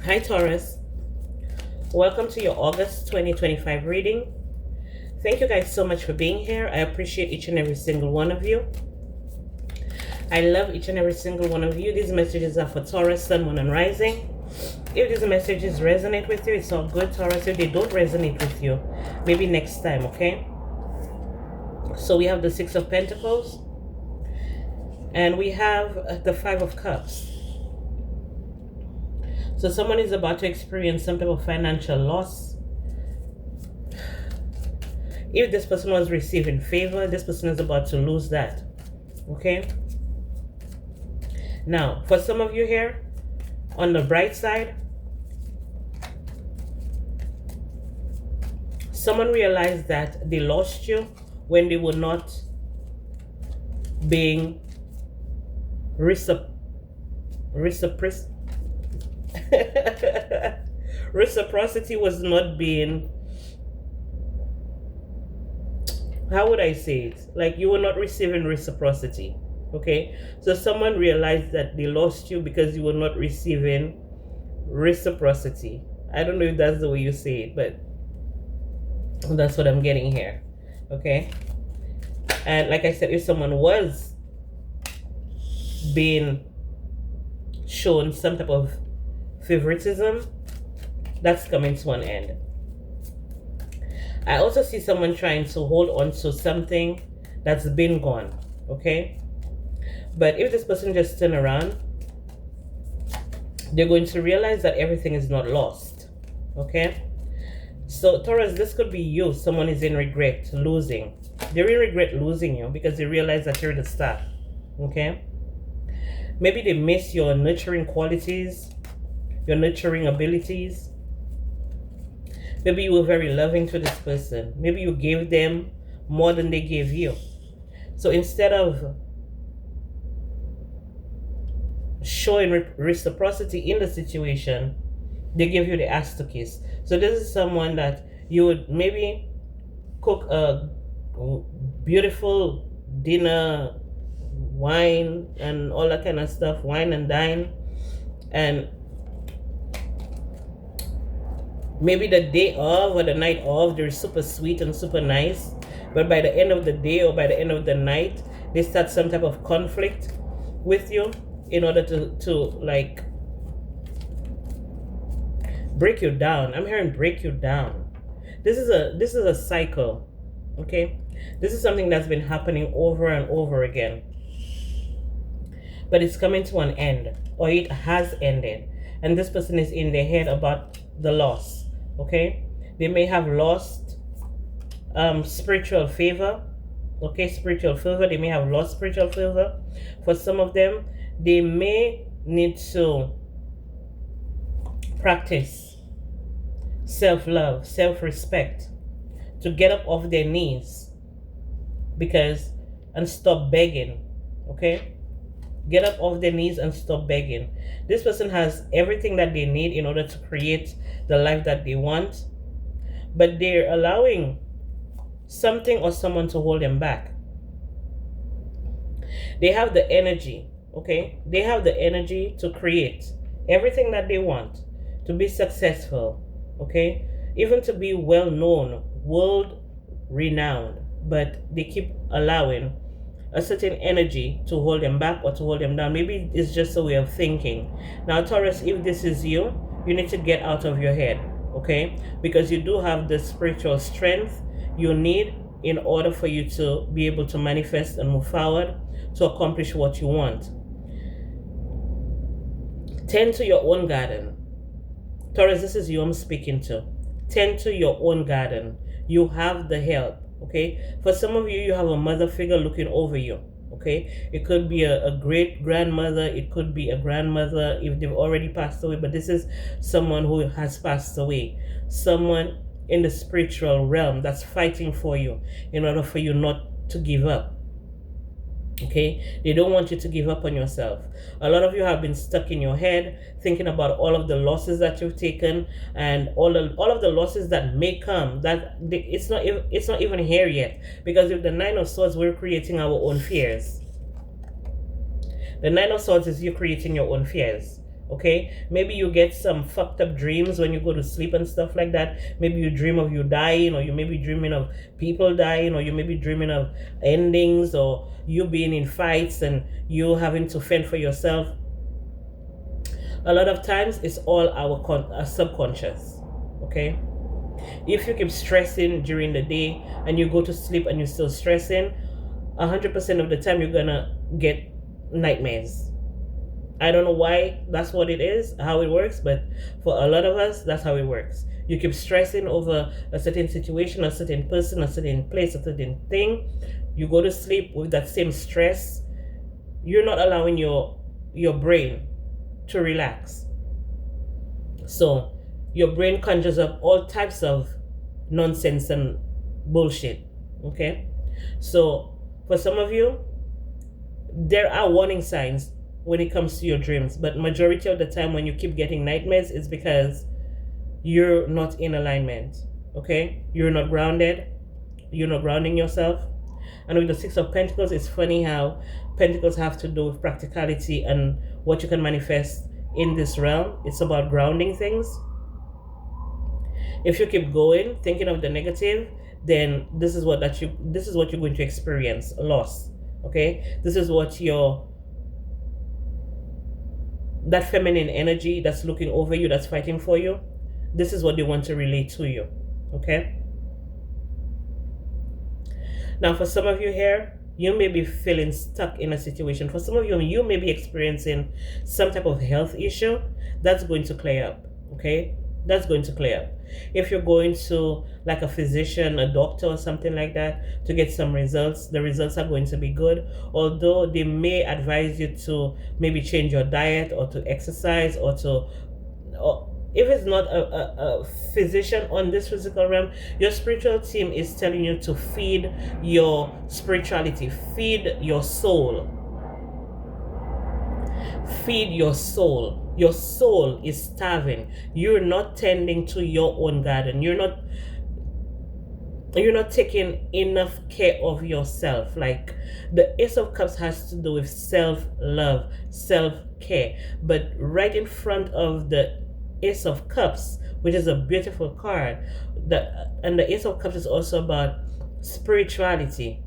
Hi Taurus, welcome to your August 2025 reading. Thank you guys so much for being here. I appreciate each and every single one of you. I love each and every single one of you. These messages are for Taurus, Sun, Moon, and Rising. If these messages resonate with you, it's all good, Taurus. If they don't resonate with you, maybe next time, okay? So we have the Six of Pentacles, and we have the Five of Cups. So someone is about to experience some type of financial loss. If this person was receiving favor, this person is about to lose that. Okay? Now, for some of you here, on the bright side, someone realized that they lost you when they were not being reciprocity was not being, how would I say it? Like you were not receiving reciprocity. Okay, so someone realized that they lost you because you were not receiving reciprocity. I don't know if that's the way you say it, but that's what I'm getting here. Okay, and like I said, if someone was being shown some type of favoritism, that's coming to an end. I also see someone trying to hold on to something that's been gone. Okay, but if this person just turn around, they're going to realize that everything is not lost. Okay, so Taurus, this could be you. Someone is in regret losing. They're in regret losing you because they realize that you're the star. Okay, maybe they miss your nurturing qualities, your nurturing abilities. Maybe you were very loving to this person. Maybe you gave them more than they gave you. So instead of showing reciprocity in the situation, they give you the ass to kiss. So this is someone that you would maybe cook a beautiful dinner, wine and all that kind of stuff, wine and dine, and maybe the day of or the night of, they're super sweet and super nice, but by the end of the day or by the end of the night, they start some type of conflict with you in order to like break you down. I'm hearing break you down. This is a cycle. Okay, this is something that's been happening over and over again, but it's coming to an end, or it has ended, and this person is in their head about the loss. Okay, they may have lost spiritual favor. Okay, spiritual favor. They may have lost spiritual favor. For some of them, they may need to practice self-love, self-respect, to get up off their knees and stop begging. Okay, get up off their knees and stop begging. This person has everything that they need in order to create the life that they want, but they're allowing something or someone to hold them back. They have the energy. Okay, they have the energy to create everything that they want, to be successful. Okay, even to be well known, world renowned, but they keep allowing a certain energy to hold them back or to hold them down. Maybe it's just a way of thinking. Now, Taurus, if this is you, you need to get out of your head, okay? Because you do have the spiritual strength you need in order for you to be able to manifest and move forward to accomplish what you want. Tend to your own garden. Taurus, this is you I'm speaking to. Tend to your own garden. You have the help. Okay, for some of you, you have a mother figure looking over you. Okay, it could be a great grandmother, it could be a grandmother if they've already passed away, but this is someone who has passed away, someone in the spiritual realm that's fighting for you in order for you not to give up. Okay, they don't want you to give up on yourself. A lot of you have been stuck in your head thinking about all of the losses that you've taken and all of the losses that may come. It's not even here yet, because with the Nine of Swords, we're creating our own fears. The Nine of Swords is you creating your own fears. Okay, maybe you get some fucked up dreams when you go to sleep and stuff like that. Maybe you dream of you dying, or you may be dreaming of people dying, or you may be dreaming of endings, or you being in fights and you having to fend for yourself. A lot of times it's all our subconscious. Okay, if you keep stressing during the day and you go to sleep and you're still stressing, 100% of the time you're gonna get nightmares. I don't know why that's what it is, how it works, but for a lot of us, that's how it works. You keep stressing over a certain situation, a certain person, a certain place, a certain thing. You go to sleep with that same stress. You're not allowing your brain to relax. So your brain conjures up all types of nonsense and bullshit. Okay? So for some of you, there are warning signs when it comes to your dreams, but majority of the time when you keep getting nightmares, it's because you're not in alignment. Okay, you're not grounded, you're not grounding yourself. And with the Six of Pentacles, it's funny how Pentacles have to do with practicality and what you can manifest in this realm. It's about grounding things. If you keep going thinking of the negative, then this is what you're going to experience: loss. Okay, this is what that feminine energy that's looking over you, that's fighting for you, this is what they want to relate to you. Okay, now for some of you here, you may be feeling stuck in a situation. For some of you, you may be experiencing some type of health issue. That's going to clear up. Okay, that's going to clear up. If you're going to like a physician, a doctor, or something like that to get some results, the results are going to be good. Although they may advise you to maybe change your diet or to exercise, or if it's not a physician on this physical realm, your spiritual team is telling you to feed your spirituality, feed your soul. Feed your soul. Your soul is starving. You're not tending to your own garden. You're not taking enough care of yourself. Like the Ace of Cups has to do with self-love, self-care. But right in front of the Ace of Cups, which is a beautiful card, and the Ace of Cups is also about spirituality.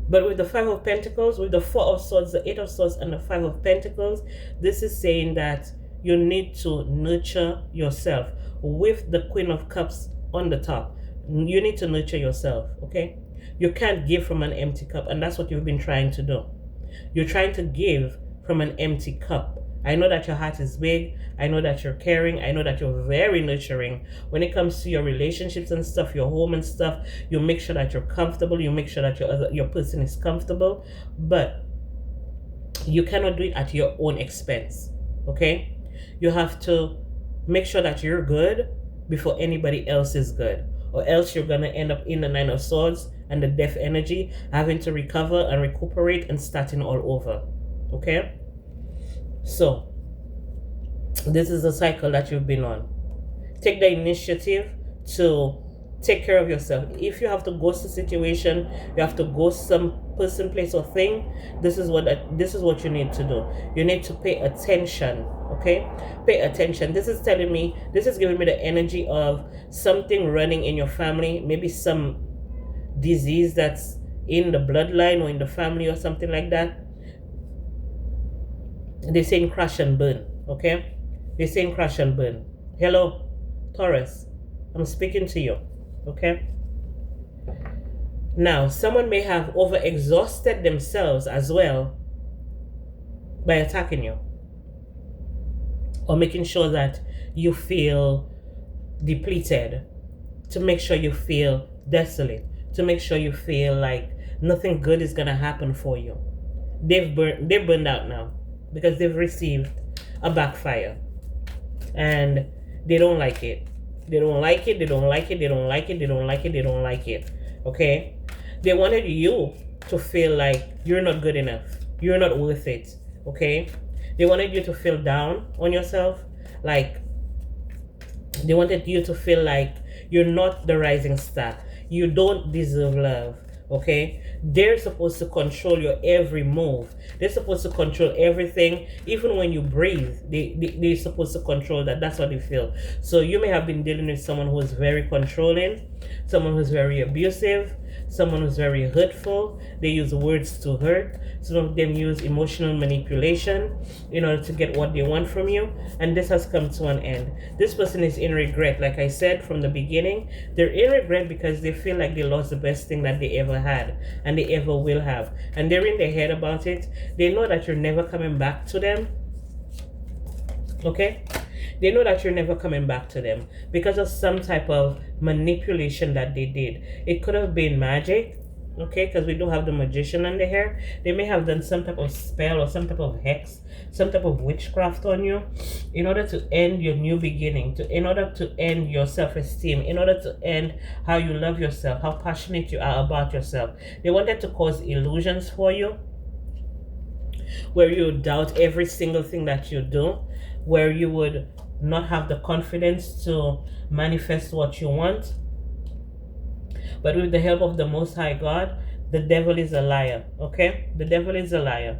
But with the Five of Pentacles, with the Four of Swords, the Eight of Swords, and the Five of Pentacles, this is saying that you need to nurture yourself. With the Queen of Cups on the top, you need to nurture yourself, okay? You can't give from an empty cup, and that's what you've been trying to do. You're trying to give from an empty cup. I know that your heart is big. I know that you're caring. I know that you're very nurturing. When it comes to your relationships and stuff, your home and stuff, you make sure that you're comfortable. You make sure that your person is comfortable. But you cannot do it at your own expense, okay? You have to make sure that you're good before anybody else is good. Or else you're going to end up in the Nine of Swords and the Death energy, having to recover and recuperate and starting all over, okay? So, this is the cycle that you've been on. Take the initiative to take care of yourself. If you have to ghost a situation, you have to ghost some person, place, or thing, this is what you need to do. You need to pay attention, okay? Pay attention. This is giving me the energy of something running in your family, maybe some disease that's in the bloodline or in the family or something like that. They're saying crash and burn, okay? They're saying crash and burn. Hello, Taurus. I'm speaking to you, okay? Now, someone may have overexhausted themselves as well by attacking you, or making sure that you feel depleted, to make sure you feel desolate, to make sure you feel like nothing good is gonna happen for you. They've burned out now because they've received a backfire, and they don't like it. They don't like it. They don't like it. They don't like it. They don't like it. They don't like it. Okay? They wanted you to feel like you're not good enough. You're not worth it. Okay? They wanted you to feel down on yourself. Like, they wanted you to feel like you're not the rising star. You don't deserve love. Okay, they're supposed to control your every move. They're supposed to control everything. Even when you breathe, they're supposed to control that. That's what they feel. So you may have been dealing with someone who is very controlling, someone who's very abusive, someone who's very hurtful. They use words to hurt. Some of them use emotional manipulation in order to get what they want from you. And this has come to an end. This person is in regret. Like I said from the beginning, they're in regret because they feel like they lost the best thing that they ever had and they ever will have. And they're in their head about it. They know that you're never coming back to them. Okay? They know that you're never coming back to them because of some type of manipulation that they did. It could have been magic, okay, because we do have the magician under here. They may have done some type of spell or some type of hex, some type of witchcraft on you in order to end your new beginning, in order to end your self-esteem, in order to end how you love yourself, how passionate you are about yourself. They wanted to cause illusions for you where you doubt every single thing that you do, where you would not have the confidence to manifest what you want. But with the help of the Most High God, the devil is a liar. Okay? The devil is a liar.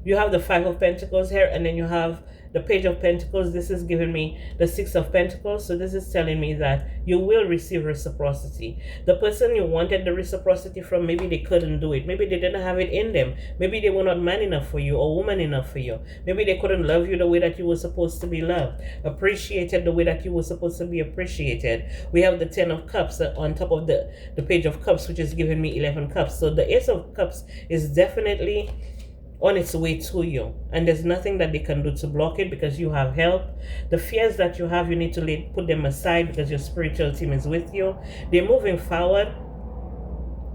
You have the Five of Pentacles here, and then you have the Page of Pentacles. This is giving me the Six of Pentacles. So this is telling me that you will receive reciprocity. The person you wanted the reciprocity from, maybe they couldn't do it. Maybe they didn't have it in them. Maybe they were not man enough for you or woman enough for you. Maybe they couldn't love you the way that you were supposed to be loved, appreciated the way that you were supposed to be appreciated. We have the 10 of Cups on top of the Page of Cups, which is giving me 11 Cups. So the Ace of Cups is definitely on its way to you, and there's nothing that they can do to block it because you have help. The fears that you have, you need to put them aside because your spiritual team is with you. They're moving forward.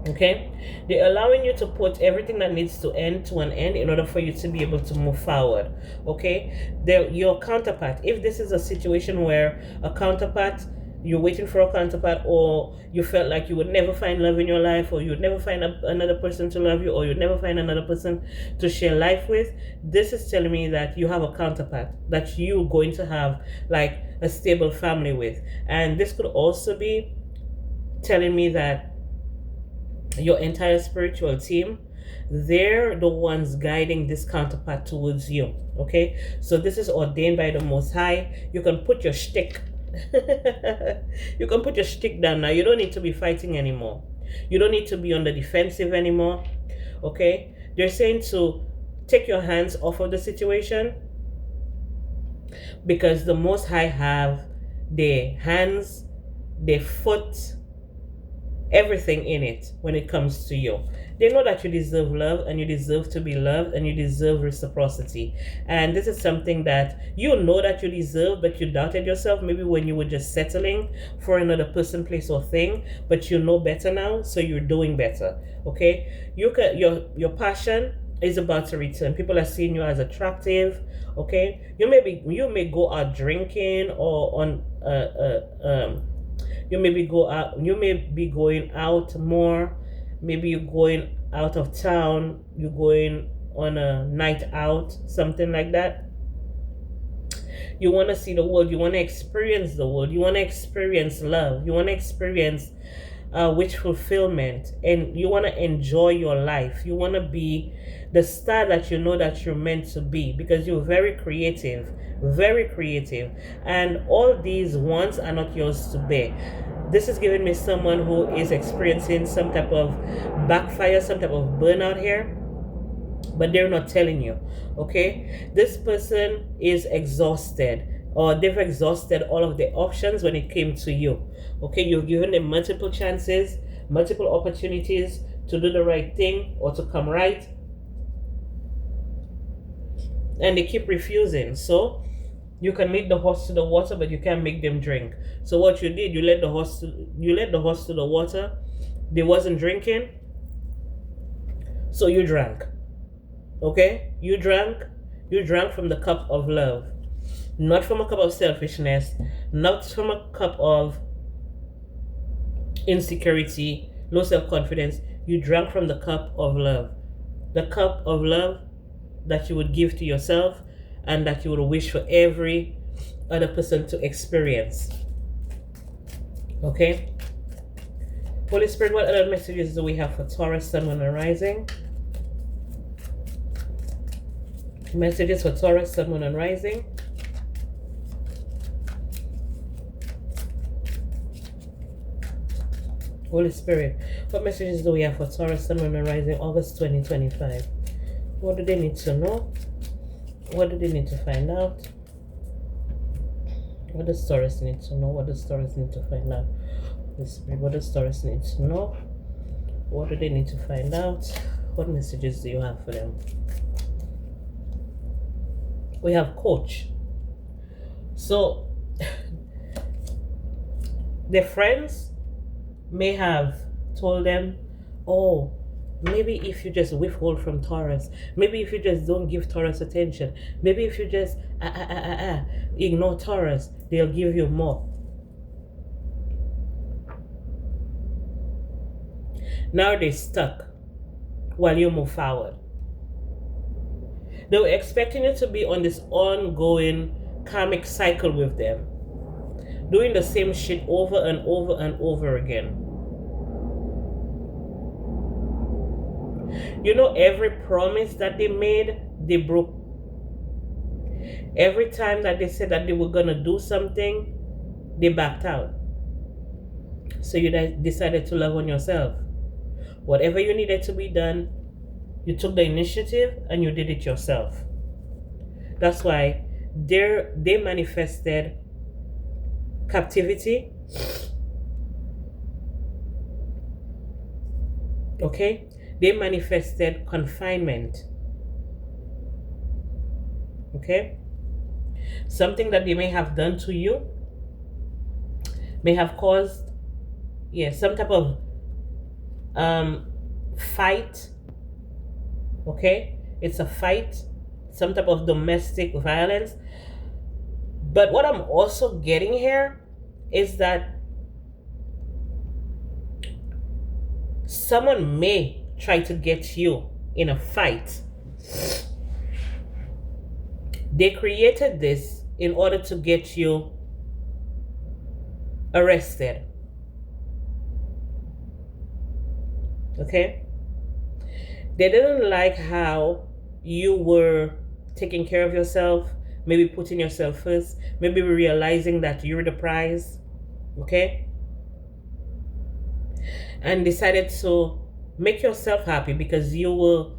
Okay, they're allowing you to put everything that needs to end to an end in order for you to be able to move forward. Okay, your counterpart, if this is a situation where a counterpart, you're waiting for a counterpart, or you felt like you would never find love in your life, or you would never find another person to love you, or you'd never find another person to share life with, this is telling me that you have a counterpart that you're going to have like a stable family with. And this could also be telling me that your entire spiritual team, they're the ones guiding this counterpart towards you. Okay, so this is ordained by the Most High. You can put your shtick you can put your stick down now. You don't need to be fighting anymore. You don't need to be on the defensive anymore. Okay? They're saying to take your hands off of the situation because the Most High have their hands, their foot, everything in it when it comes to you. They know that you deserve love and you deserve to be loved and you deserve reciprocity. And this is something that you know that you deserve, but you doubted yourself maybe when you were just settling for another person, place, or thing. But you know better now, so you're doing better. Okay? Your passion is about to return. People are seeing you as attractive. Okay? You may go out drinking or on you may be going out more. Maybe you're going out of town, you're going on a night out, something like that. You want to see the world, you want to experience the world, you want to experience love, you want to experience wish fulfillment, and you want to enjoy your life. You want to be the star that you know that you're meant to be because you're very creative, and all these wants are not yours to bear. This is giving me someone who is experiencing some type of backfire, some type of burnout here, but they're not telling you. Okay, this person is exhausted, or they've exhausted all of the options when it came to you. Okay, you've given them multiple chances, multiple opportunities to do the right thing or to come right, and they keep refusing. So you can lead the horse to the water, but you can't make them drink. So what you did, you led the horse to the water. They wasn't drinking, so you drank. Okay, you drank from the cup of love, not from a cup of selfishness, not from a cup of insecurity, low self-confidence. You drank from the cup of love, the cup of love that you would give to yourself and that you would wish for every other person to experience. Okay? Holy Spirit, what other messages do we have for Taurus, Sun, Moon, and Rising? Messages for Taurus, Sun, Moon, and Rising. Holy Spirit, what messages do we have for Taurus, Sun, Moon, and Rising, August 2025? What do they need to know? What do they need to find out? What does Taurus need to know? What does Taurus need to find out? Holy Spirit, what does Taurus need to know? What do they need to find out? What messages do you have for them? We have Coach. So, their friends may have told them, oh, maybe if you just withhold from Taurus, maybe if you just don't give Taurus attention, maybe if you just ignore Taurus, they'll give you more. Now they're stuck while you move forward. They were expecting you to be on this ongoing karmic cycle with them, doing the same shit over and over and over again. You know, every promise that they made, they broke. Every time that they said that they were going to do something, they backed out. So you decided to love on yourself. Whatever you needed to be done, you took the initiative and you did it yourself. That's why they manifested captivity. Okay? They manifested confinement. Okay? Something that they may have done to you may have caused, some type of fight. Okay? It's a fight, some type of domestic violence. But what I'm also getting here is that someone may try to get you in a fight. They created this in order to get you arrested. Okay? They didn't like how you were taking care of yourself, maybe putting yourself first, maybe realizing that you're the prize. Okay? And decided to make yourself happy because you were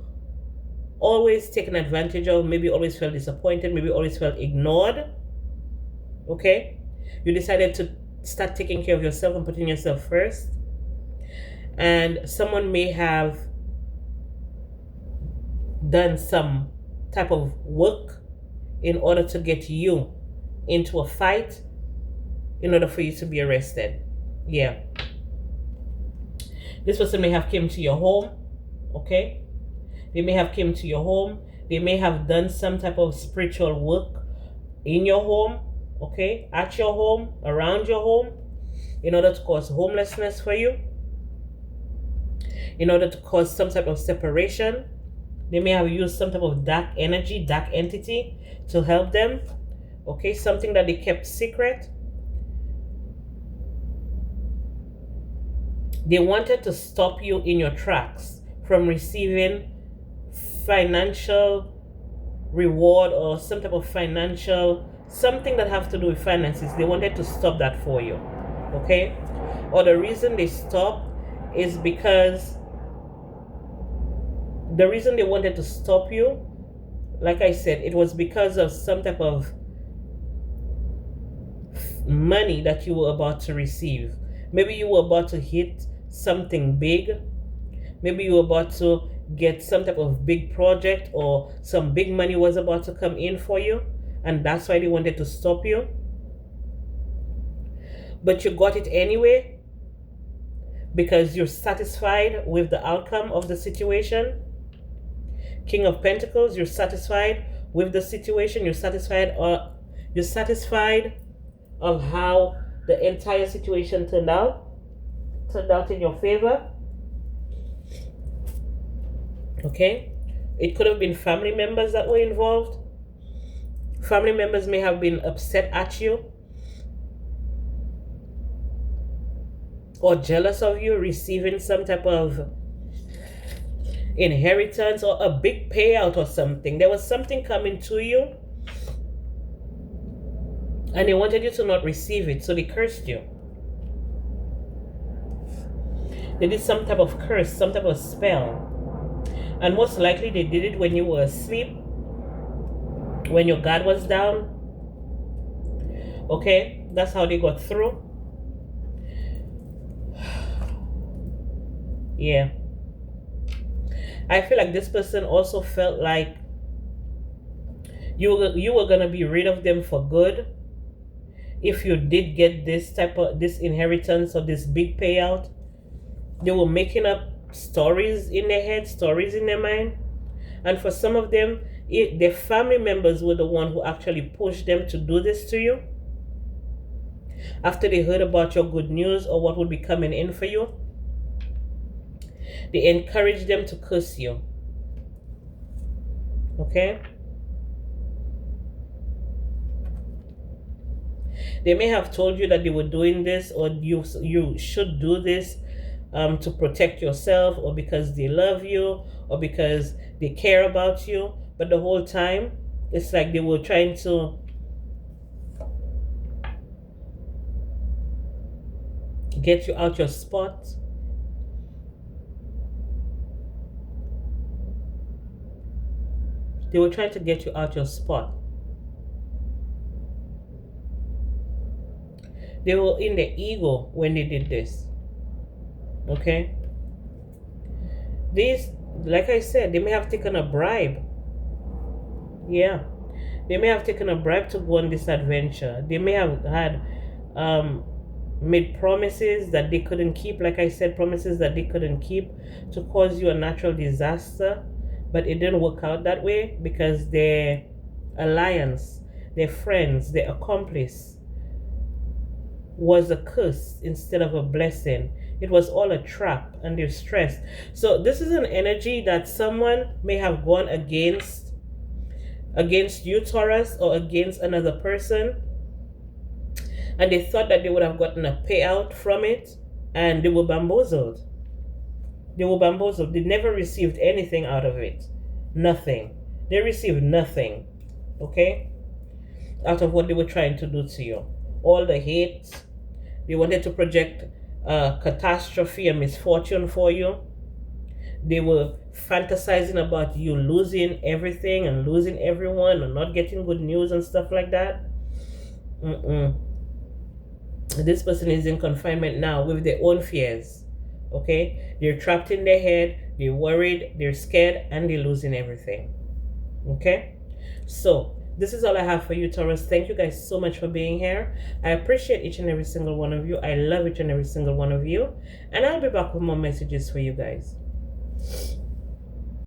always taken advantage of, maybe always felt disappointed, maybe always felt ignored. Okay? You decided to start taking care of yourself and putting yourself first. And someone may have done some type of work in order to get you into a fight, in order for you to be arrested. Yeah. This person may have came to your home. Okay? They may have came to your home. They may have done some type of spiritual work in your home. Okay? At your home, around your home, in order to cause homelessness for you, in order to cause some type of separation. They may have used some type of dark energy, dark entity to help them. Okay? Something that they kept secret. They wanted to stop you in your tracks from receiving financial reward or some type of financial, something that have to do with finances. They wanted to stop that for you. Okay? Or the reason they stopped is because the reason they wanted to stop you, like I said, it was because of some type of money that you were about to receive. Maybe you were about to hit something big. Maybe you were about to get some type of big project, or some big money was about to come in for you, and that's why they wanted to stop you. But you got it anyway because you're satisfied with the outcome of the situation. King of Pentacles, you're satisfied with the situation. You're satisfied of how the entire situation turned out in your favor. Okay? It could have been family members that were involved. Family members may have been upset at you. or jealous of you receiving some type of inheritance or a big payout or something. There was something coming to you and they wanted you to not receive it, so they cursed you. They did some type of curse, some type of spell. And most likely they did it when you were asleep, when your guard was down. Okay, that's how they got through. Yeah. I feel like this person also felt like you were gonna be rid of them for good if you did get this inheritance or this big payout. They were making up stories in their head, stories in their mind, and for some of them, their family members were the one who actually pushed them to do this to you. After they heard about your good news or what would be coming in for you, they encouraged them to curse you. Okay? They may have told you that they were doing this, or you should do this to protect yourself, or because they love you, or because they care about you. But the whole time, it's like they were trying to get you out your spot. They were trying to get you out your spot. They were in their ego when they did this. Okay? These, like I said, they may have taken a bribe. Yeah. They may have taken a bribe to go on this adventure. They may have had made promises that they couldn't keep. Like I said, promises that they couldn't keep to cause you a natural disaster. But it didn't work out that way because their alliance, their friends, their accomplice was a curse instead of a blessing. It was all a trap and they're stressed. So this is an energy that someone may have gone against you, Taurus, or against another person, and they thought that they would have gotten a payout from it, and they were bamboozled. They never received anything out of it. Nothing. They received nothing. Okay? Out of what they were trying to do to you. All the hate. They wanted to project catastrophe and misfortune for you. They were fantasizing about you losing everything and losing everyone and not getting good news and stuff like that. This person is in confinement now with their own fears. Okay? They're trapped in their head, they're worried, they're scared, and they're losing everything. Okay? So, this is all I have for you, Taurus. Thank you guys so much for being here. I appreciate each and every single one of you. I love each and every single one of you. And I'll be back with more messages for you guys.